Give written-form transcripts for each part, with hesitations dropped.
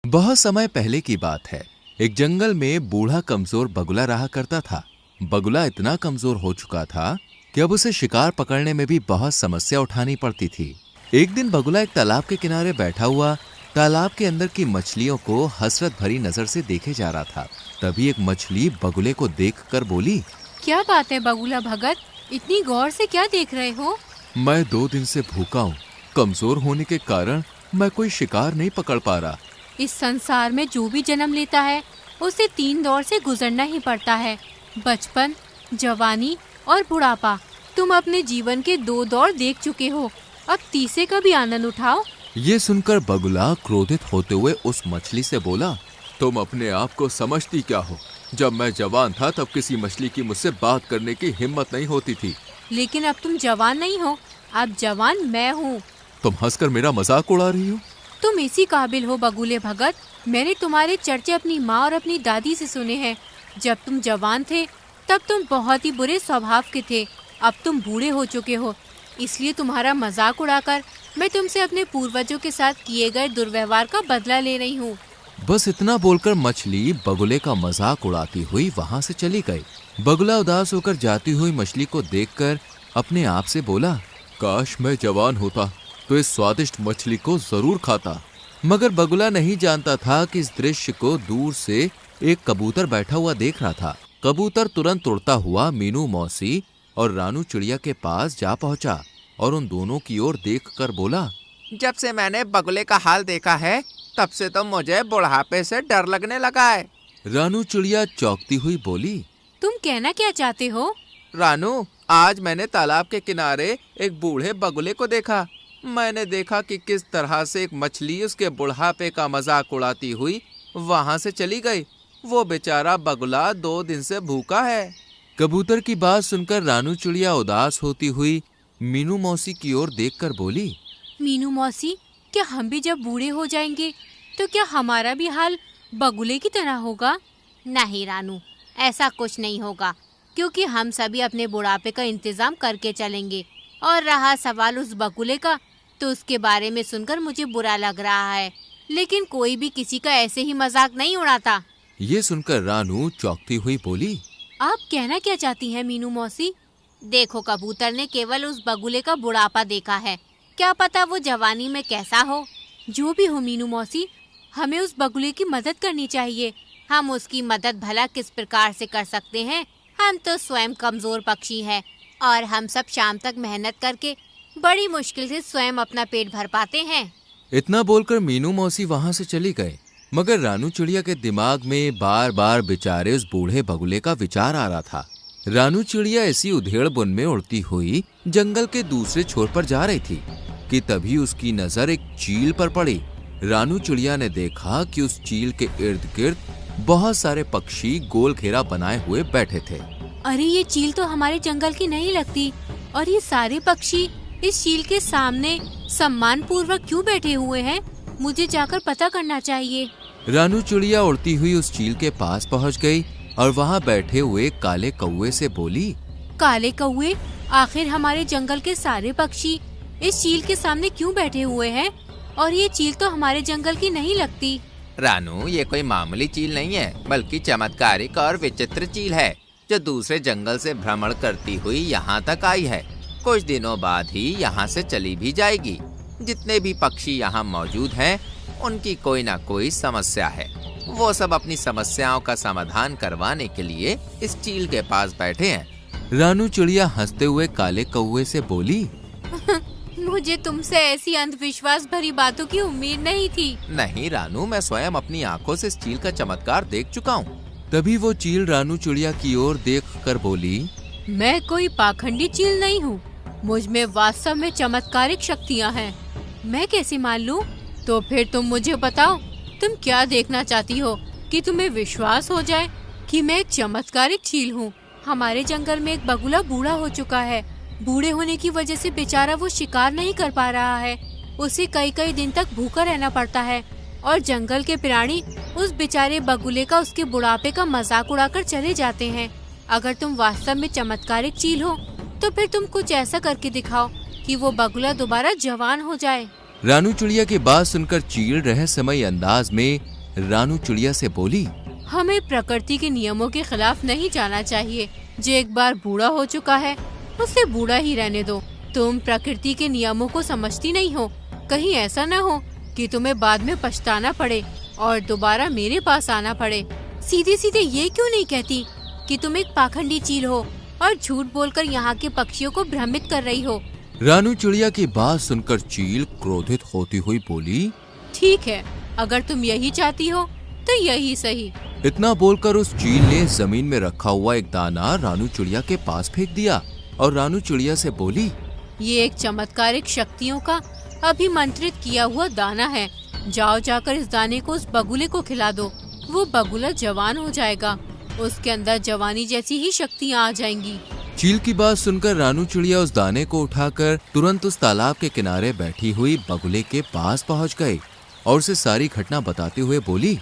बहुत समय पहले की बात है। एक जंगल में बूढ़ा कमजोर बगुला रहा करता था। बगुला इतना कमजोर हो चुका था कि अब उसे शिकार पकड़ने में भी बहुत समस्या उठानी पड़ती थी। एक दिन बगुला एक तालाब के किनारे बैठा हुआ तालाब के अंदर की मछलियों को हसरत भरी नजर से देखे जा रहा था। तभी एक मछली बगुले को देखकर बोली, क्या बात है बगुला भगत, इतनी गौर से क्या देख रहे हो? मैं 2 दिन से भूखा हूँ। कमजोर होने के कारण मैं कोई शिकार नहीं पकड़ पा रहा। इस संसार में जो भी जन्म लेता है उसे 3 दौर से गुजरना ही पड़ता है, बचपन, जवानी और बुढ़ापा। तुम अपने जीवन के 2 दौर देख चुके हो, अब तीसरे का भी आनंद उठाओ। ये सुनकर बगुला क्रोधित होते हुए उस मछली से बोला, तुम अपने आप को समझती क्या हो? जब मैं जवान था तब किसी मछली की मुझसे बात करने की हिम्मत नहीं होती थी। लेकिन अब तुम जवान नहीं हो, अब जवान मैं हूँ। तुम हंसकर मेरा मजाक उड़ा रही हो? तुम इसी काबिल हो बगुले भगत। मैंने तुम्हारे चर्चे अपनी माँ और अपनी दादी से सुने हैं। जब तुम जवान थे तब तुम बहुत ही बुरे स्वभाव के थे। अब तुम बूढ़े हो चुके हो, इसलिए तुम्हारा मजाक उड़ाकर मैं तुमसे अपने पूर्वजों के साथ किए गए दुर्व्यवहार का बदला ले रही हूँ। बस इतना बोलकर मछली बगुले का मजाक उड़ाती हुई वहां से चली गई। बगुला उदास होकर जाती हुई मछली को देखकर अपने आप से बोला, काश मैं जवान होता तो इस स्वादिष्ट मछली को जरूर खाता। मगर बगुला नहीं जानता था कि इस दृश्य को दूर से एक कबूतर बैठा हुआ देख रहा था। कबूतर तुरंत उड़ता हुआ मीनू मौसी और रानू चिड़िया के पास जा पहुंचा और उन दोनों की ओर देखकर बोला, जब से मैंने बगुले का हाल देखा है तब से तो मुझे बुढ़ापे से डर लगने लगा है। रानू चिड़िया चौंकती हुई बोली, तुम कहना क्या चाहते हो? रानू, आज मैंने तालाब के किनारे एक बूढ़े बगुले को देखा। मैंने देखा कि किस तरह से एक मछली उसके बुढ़ापे का मजाक उड़ाती हुई वहां से चली गई। वो बेचारा बगुला 2 दिन से भूखा है। कबूतर की बात सुनकर रानू चिड़िया उदास होती हुई मीनू मौसी की ओर देखकर बोली, मीनू मौसी, क्या हम भी जब बूढ़े हो जाएंगे तो क्या हमारा भी हाल बगुले की तरह होगा? नहीं रानू, ऐसा कुछ नहीं होगा, क्योंकि हम सभी अपने बुढ़ापे का इंतजाम करके चलेंगे। और रहा सवाल उस बगुले का, तो उसके बारे में सुनकर मुझे बुरा लग रहा है, लेकिन कोई भी किसी का ऐसे ही मजाक नहीं उड़ाता। ये सुनकर रानू चौंकती हुई बोली, आप कहना क्या चाहती हैं मीनू मौसी? देखो, कबूतर ने केवल उस बगुले का बुढ़ापा देखा है, क्या पता वो जवानी में कैसा हो। जो भी हो मीनू मौसी, हमें उस बगुले की मदद करनी चाहिए। हम उसकी मदद भला किस प्रकार से कर सकते हैं? हम तो स्वयं कमजोर पक्षी हैं और हम सब शाम तक मेहनत करके बड़ी मुश्किल से स्वयं अपना पेट भर पाते हैं। इतना बोलकर मीनू मौसी वहां से चली गए। मगर रानू चिड़िया के दिमाग में बार बार बेचारे उस बूढ़े बगुले का विचार आ रहा था। रानू चिड़िया ऐसी उधेड़ बुन में उड़ती हुई जंगल के दूसरे छोर पर जा रही थी कि तभी उसकी नजर एक चील पर पड़ी। रानू चिड़िया ने देखा कि उस चील के इर्द गिर्द बहुत सारे पक्षी गोल घेरा बनाए हुए बैठे थे। अरे, ये चील तो हमारे जंगल की नहीं लगती, और ये सारे पक्षी इस चील के सामने सम्मान पूर्वक क्यों बैठे हुए हैं? मुझे जाकर पता करना चाहिए। रानू चिड़िया उड़ती हुई उस चील के पास पहुंच गई और वहां बैठे हुए काले कौवे से बोली, काले कौवे, आखिर हमारे जंगल के सारे पक्षी इस चील के सामने क्यों बैठे हुए हैं? और ये चील तो हमारे जंगल की नहीं लगती। रानू, ये कोई मामूली चील नहीं है, बल्कि चमत्कारिक और विचित्र चील है, जो दूसरे जंगल से भ्रमण करती हुई यहाँ तक आई है। कुछ दिनों बाद ही यहाँ से चली भी जाएगी। जितने भी पक्षी यहाँ मौजूद हैं, उनकी कोई ना कोई समस्या है। वो सब अपनी समस्याओं का समाधान करवाने के लिए इस चील के पास बैठे हैं। रानू चिड़िया हंसते हुए काले कौवे से बोली, मुझे तुमसे ऐसी अंधविश्वास भरी बातों की उम्मीद नहीं थी। नहीं रानू, मैं स्वयं अपनी आंखों से इस चील का चमत्कार देख चुका हूँ। तभी वो चील रानू चिड़िया की ओर देखकर बोली, मैं कोई पाखंडी चील नहीं हूँ, मुझ में वास्तव में चमत्कारिक शक्तियाँ हैं। मैं कैसे मान लूँ? तो फिर तुम मुझे बताओ, तुम क्या देखना चाहती हो कि तुम्हें विश्वास हो जाए कि मैं एक चमत्कारिक चील हूँ? हमारे जंगल में एक बगुला बूढ़ा हो चुका है। बूढ़े होने की वजह से बेचारा वो शिकार नहीं कर पा रहा है। उसे कई कई दिन तक भूखा रहना पड़ता है और जंगल के प्राणी उस बेचारे बगुले का उसके बुढ़ापे का मजाक उड़ाकर चले जाते हैं। अगर तुम वास्तव में चमत्कारिक चील हो तो फिर तुम कुछ ऐसा करके दिखाओ कि वो बगुला दोबारा जवान हो जाए। रानू चिड़िया की बात सुनकर चील रहस्यमयी अंदाज में रानू चिड़िया से बोली, हमें प्रकृति के नियमों के खिलाफ नहीं जाना चाहिए। जो एक बार बूढ़ा हो चुका है उसे बूढ़ा ही रहने दो। तुम प्रकृति के नियमों को समझती नहीं हो। कहीं ऐसा न हो कि तुम्हें बाद में पछताना पड़े और दोबारा मेरे पास आना पड़े। सीधे सीधे ये क्यों नहीं कहती कि तुम एक पाखंडी चील हो और झूठ बोलकर यहाँ के पक्षियों को भ्रमित कर रही हो। रानू चिड़िया की बात सुनकर चील क्रोधित होती हुई बोली, ठीक है, अगर तुम यही चाहती हो तो यही सही। इतना बोलकर उस चील ने जमीन में रखा हुआ एक दाना रानू चिड़िया के पास फेंक दिया और रानू चिड़िया से बोली, ये एक चमत्कारिक शक्तियों का अभिमंत्रित किया हुआ दाना है। जाओ जाकर इस दाने को उस बगुले को खिला दो। वो बगुला जवान हो जाएगा, उसके अंदर जवानी जैसी ही शक्तियाँ आ जाएंगी। चील की बात सुनकर रानू चिड़िया उस दाने को उठाकर तुरंत उस तालाब के किनारे बैठी हुई बगुले के पास पहुंच गई और उसे सारी घटना बताते हुए बोली,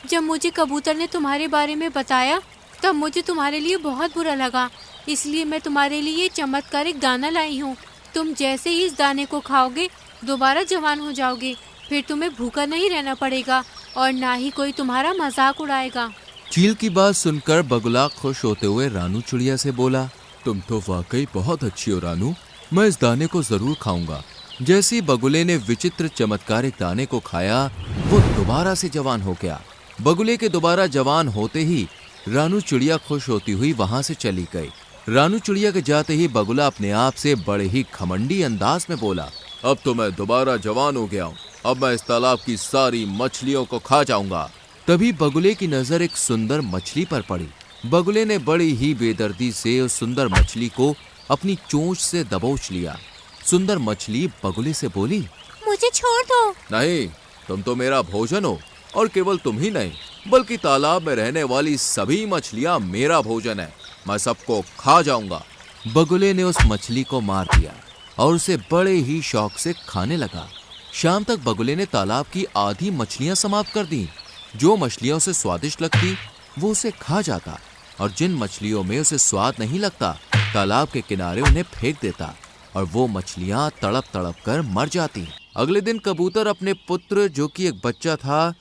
जब मुझे कबूतर ने तुम्हारे बारे में बताया तब मुझे तुम्हारे लिए बहुत बुरा लगा, इसलिए मैं तुम्हारे लिए चमत्कारिक दाना लाई हूँ। तुम जैसे ही इस दाने को खाओगे दोबारा जवान हो जाओगे। फिर तुम्हें भूखा नहीं रहना पड़ेगा और ना ही कोई तुम्हारा मजाक उड़ाएगा। चील की बात सुनकर बगुला खुश होते हुए रानू चिड़िया से बोला, तुम तो वाकई बहुत अच्छी हो रानू, मैं इस दाने को जरूर खाऊंगा। जैसे ही बगुले ने विचित्र चमत्कारिक दाने को खाया वो दोबारा से जवान हो गया। बगुले के दोबारा जवान होते ही रानू चिड़िया खुश होती हुई वहां से चली गई। रानू चिड़िया के जाते ही बगुला अपने आप से बड़े ही घमंडी अंदाज में बोला, अब तो मैं दोबारा जवान हो गया हूँ, अब मैं इस तालाब की सारी मछलियों को खा जाऊंगा। तभी बगुले की नजर एक सुंदर मछली पर पड़ी। बगुले ने बड़ी ही बेदर्दी से उस सुंदर मछली को अपनी चोंच से दबोच लिया। सुंदर मछली बगुले से बोली, मुझे छोड़ दो। नहीं, तुम तो मेरा भोजन हो और केवल तुम ही नहीं बल्कि तालाब में रहने वाली सभी मछलियां मेरा भोजन है। मैं सबको खा जाऊंगा। बगुले ने उस मछली को मार दिया और उसे बड़े ही शौक से खाने लगा। शाम तक बगुले ने तालाब की आधी मछलियां समाप्त कर दी। जो मछलियां उसे स्वादिष्ट लगती वो उसे खा जाता और जिन मछलियों में उसे स्वाद नहीं लगता तालाब के किनारे उन्हें फेंक देता और वो मछलियां तड़प तड़प कर मर जाती। अगले दिन कबूतर अपने पुत्र जो कि एक बच्चा था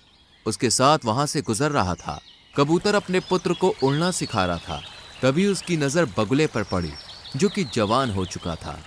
उसके साथ वहां से गुजर रहा था। कबूतर अपने पुत्र को उड़ना सिखा रहा था। तभी उसकी नजर बगुले पर पड़ी जो कि जवान हो चुका था।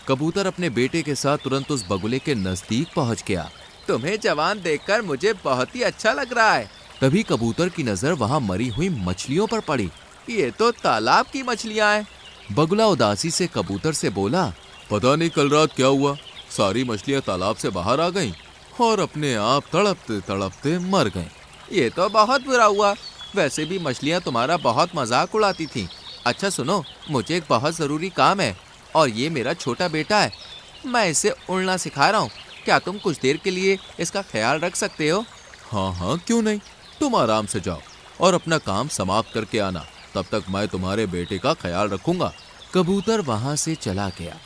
कबूतर अपने बेटे के साथ तुरंत उस बगुले के नजदीक पहुंच गया। तुम्हें जवान देखकर मुझे बहुत ही अच्छा लग रहा है। तभी कबूतर की नजर वहां मरी हुई मछलियों पर पड़ी। ये तो तालाब की मछलियां हैं। बगुला उदासी से कबूतर से बोला, पता नहीं कल रात क्या हुआ, सारी मछलियां तालाब से बाहर आ गईं और अपने आप तड़पते तड़पते मर गईं। ये तो बहुत बुरा हुआ। वैसे भी मछलियां तुम्हारा बहुत मजाक उड़ाती थीं। अच्छा सुनो, मुझे एक बहुत जरूरी काम है और ये मेरा छोटा बेटा है। मैं इसे उड़ना सिखा रहा हूँ। क्या तुम कुछ देर के लिए इसका ख्याल रख सकते हो? हाँ हाँ, क्यों नहीं। तुम आराम से जाओ और अपना काम समाप्त करके आना, तब तक मैं तुम्हारे बेटे का ख्याल रखूंगा। कबूतर वहां से चला गया।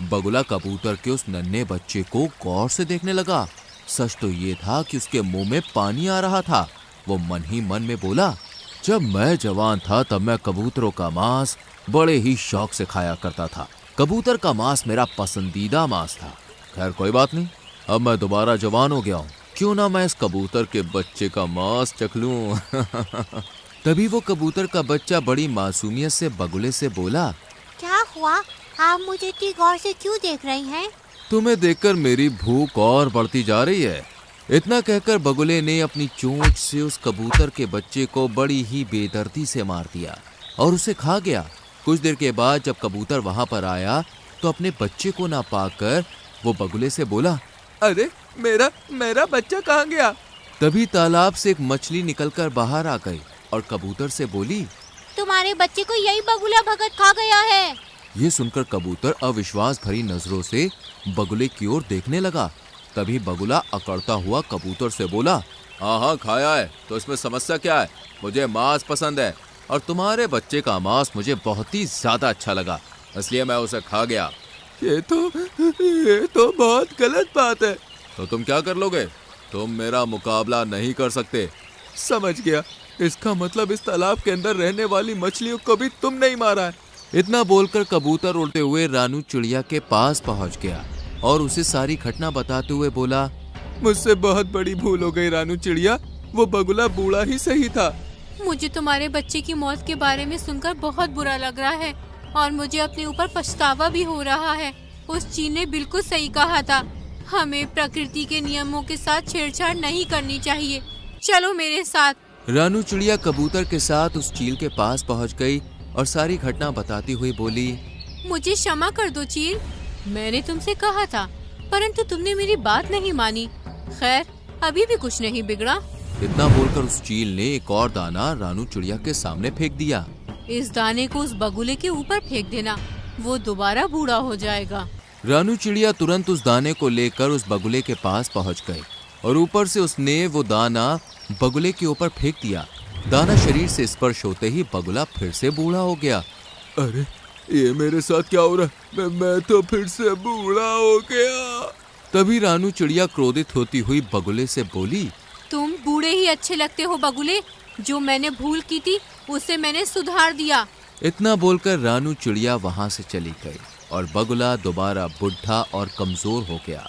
बगुला कबूतर के उस नन्हे बच्चे को गौर से देखने लगा। सच तो ये था कि उसके मुंह में पानी आ रहा था। वो मन ही मन में बोला, जब मैं जवान था तब मैं कबूतरों का मांस बड़े ही शौक से खाया करता था। कबूतर का मांस मेरा पसंदीदा मांस था। खैर कोई बात नहीं, अब मैं दोबारा जवान हो गया हूँ, क्यों ना मैं इस कबूतर के बच्चे का मांस चख लूं। तभी वो कबूतर का बच्चा बड़ी मासूमियत से बगुले से बोला, क्या हुआ? आप मुझे इतनी गौर से क्यों देख रही हैं? तुम्हें देखकर मेरी भूख और बढ़ती जा रही है। इतना कहकर बगुले ने अपनी चोंच से उस कबूतर के बच्चे को बड़ी ही बेदर्दी से मार दिया और उसे खा गया। कुछ देर के बाद जब कबूतर वहां पर आया तो अपने बच्चे को ना पाकर वो बगुले से बोला, अरे मेरा बच्चा कहाँ गया? तभी तालाब से एक मछली निकलकर बाहर आ गई और कबूतर से बोली, तुम्हारे बच्चे को यही बगुला भगत खा गया है। ये सुनकर कबूतर अविश्वास भरी नजरों से बगुले की ओर देखने लगा। तभी बगुला अकड़ता हुआ कबूतर से बोला, हाँ हाँ खाया है, तो इसमें समस्या क्या है? मुझे मांस पसंद है और तुम्हारे बच्चे का मांस मुझे बहुत ही ज्यादा अच्छा लगा, इसलिए मैं उसे खा गया। ये तो बहुत गलत बात है। तो तुम क्या कर लोगे? तुम मेरा मुकाबला नहीं कर सकते। समझ गया, इसका मतलब इस तालाब के अंदर रहने वाली मछलियों को भी तुम नहीं मारा है। इतना बोलकर कबूतर उड़ते हुए रानू चिड़िया के पास पहुंच गया और उसे सारी घटना बताते हुए बोला, मुझसे बहुत बड़ी भूल हो गई रानू चिड़िया। वो बगुला बूढ़ा ही सही था। मुझे तुम्हारे बच्चे की मौत के बारे में सुनकर बहुत बुरा लग रहा है और मुझे अपने ऊपर पछतावा भी हो रहा है। उस चील ने बिल्कुल सही कहा था, हमें प्रकृति के नियमों के साथ छेड़छाड़ नहीं करनी चाहिए। चलो मेरे साथ। रानू चिड़िया कबूतर के साथ उस चील के पास पहुंच गई और सारी घटना बताती हुई बोली, मुझे क्षमा कर दो चील, मैंने तुमसे कहा था परंतु तुमने मेरी बात नहीं मानी। खैर अभी भी कुछ नहीं बिगड़ा। इतना बोलकर उस चील ने एक और दाना रानू चिड़िया के सामने फेंक दिया। इस दाने को उस बगुले के ऊपर फेंक देना, वो दोबारा बूढ़ा हो जाएगा। रानू चिड़िया तुरंत उस दाने को लेकर उस बगुले के पास पहुंच गई और ऊपर से उसने वो दाना बगुले के ऊपर फेंक दिया। दाना शरीर से स्पर्श होते ही बगुला फिर से बूढ़ा हो गया। अरे ये मेरे साथ क्या हो रहा है? मैं तो फिर से बूढ़ा हो गया। तभी रानू चिड़िया क्रोधित होती हुई बगुले से बोली, तुम बूढ़े ही अच्छे लगते हो बगुले, जो मैंने भूल की थी उसे मैंने सुधार दिया। इतना बोलकर रानू चिड़िया वहां से चली गई और बगुला दोबारा बुढ़ा और कमजोर हो गया।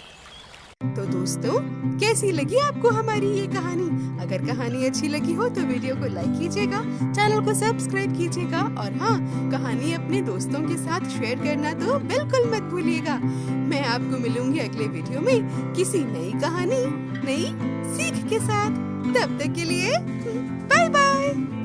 तो दोस्तों, कैसी लगी आपको हमारी ये कहानी? अगर कहानी अच्छी लगी हो तो वीडियो को लाइक कीजिएगा, चैनल को सब्सक्राइब कीजिएगा और हाँ, कहानी अपने दोस्तों के साथ शेयर करना तो बिल्कुल मत भूलिएगा। मैं आपको मिलूंगी अगले वीडियो में किसी नई कहानी, नई सीख के साथ। तब तक के लिए बाय बाय।